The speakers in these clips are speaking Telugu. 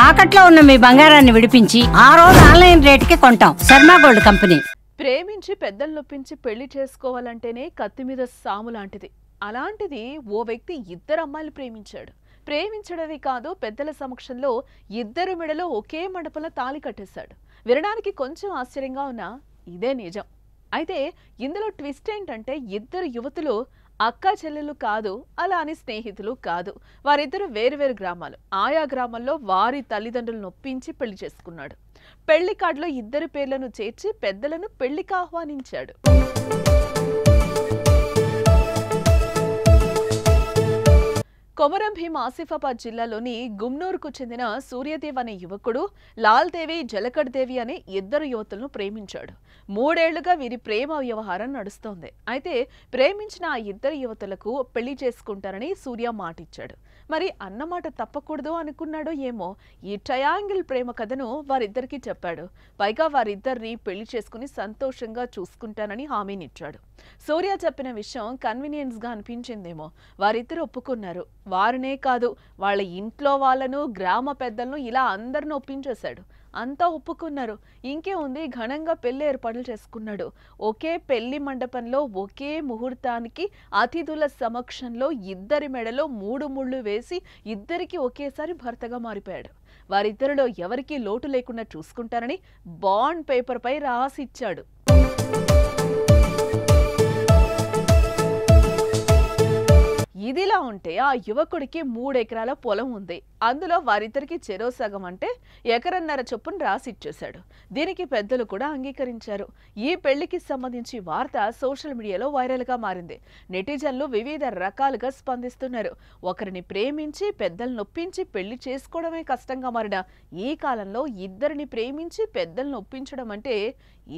తాకట్లో ఉన్న మీ బంగారాన్ని విడిపించి ఆ రోజు ఆన్లైన్ రేటుకి కొంటాం. Sharma gold company. ప్రేమించి పెద్దలు నొప్పించి పెళ్లి చేసుకోవాలంటేనే కత్తి మీద సాము లాంటిది. అలాంటిది ఓ వ్యక్తి ఇద్దరు అమ్మాయిలు ప్రేమించాడు. ప్రేమించడమే కాదు, పెద్దల సమక్షంలో ఇద్దరు మెడలో ఒకే మండపంలో తాళి కట్టేశాడు. వినడానికి కొంచెం ఆశ్చర్యంగా ఉన్నా ఇదే నిజం. అయితే ఇందులో ట్విస్ట్ ఏంటంటే, ఇద్దరు యువతులు అక్కా చెల్లెలు కాదు, అలా అని స్నేహితులు కాదు. వారిద్దరు వేరువేరు గ్రామాలు. ఆయా గ్రామాల్లో వారి తల్లిదండ్రులను నొప్పించి పెళ్లి చేసుకున్నాడు. పెళ్లి కార్డులో ఇద్దరి పేర్లను చేర్చి పెద్దలను పెళ్లికి ఆహ్వానించాడు. కొమరం భీం ఆసిఫాబాద్ జిల్లాలోని గుమ్నూరుకు చెందిన సూర్యదేవ్ అనే యువకుడు లాల్ దేవి, జలకడ్ దేవి అనే ఇద్దరు యువతులను ప్రేమించాడు. 3 ఏళ్లుగా వీరి ప్రేమ వ్యవహారం నడుస్తోంది. అయితే ప్రేమించిన ఆ ఇద్దరు యువతులకు పెళ్లి చేసుకుంటారని సూర్య మాటిచ్చాడు. మరి అన్నమాట తప్పకూడదు అనుకున్నాడో ఏమో, ఈ ట్రయాంగిల్ ప్రేమ కథను వారిద్దరికీ చెప్పాడు. పైగా వారిద్దరిని పెళ్లి చేసుకుని సంతోషంగా చూసుకుంటానని హామీనిచ్చాడు. సూర్య చెప్పిన విషయం కన్వీనియన్స్ గా అనిపించిందేమో. వారిద్దరు ఒప్పుకున్నారు. వారినే కాదు, వాళ్ళ ఇంట్లో వాళ్ళను, గ్రామ పెద్దలను, ఇలా అందరిని ఒప్పించేశాడు. అంతా ఒప్పుకున్నారు. ఇంకే ఉంది, ఘనంగా పెళ్లి ఏర్పాట్లు చేసుకున్నాడు. ఒకే పెళ్లి మండపంలో ఒకే ముహూర్తానికి అతిథుల సమక్షంలో ఇద్దరి మెడలో 3 ముళ్ళు వేసి ఇద్దరికి ఒకేసారి భర్తగా మారిపోయాడు. వారిద్దరిలో ఎవరికీ లోటు లేకుండా చూసుకుంటారని బాండ్ పేపర్ పై రాసిచ్చాడు. ఇదిలా ఉంటే ఆ యువకుడికి 3 ఎకరాల పొలం ఉంది. అందులో వారిద్దరికి చెరో సగం అంటే ఎకరన్నర చొప్పున రాసిచ్చేశాడు. దీనికి పెద్దలు కూడా అంగీకరించారు. ఈ పెళ్లికి సంబంధించి వార్త సోషల్ మీడియాలో వైరల్ గా మారింది. నెటిజన్లు వివిధ రకాలుగా స్పందిస్తున్నారు. ఒకరిని ప్రేమించి పెద్దలు నొప్పించి పెళ్లి చేసుకోవడమే కష్టంగా మారిన ఈ కాలంలో ఇద్దరిని ప్రేమించి పెద్దలు నొప్పించడం అంటే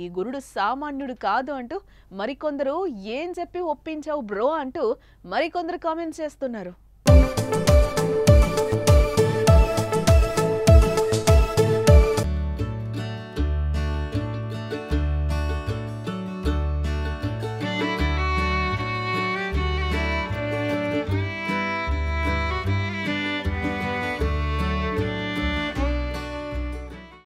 ఈ గురుడు సామాన్యుడు కాదు అంటూ మరికొందరు, ఏం చెప్పి ఒప్పించావు బ్రో అంటూ మరికొందరు కామెంట్స్ చేస్తున్నారు.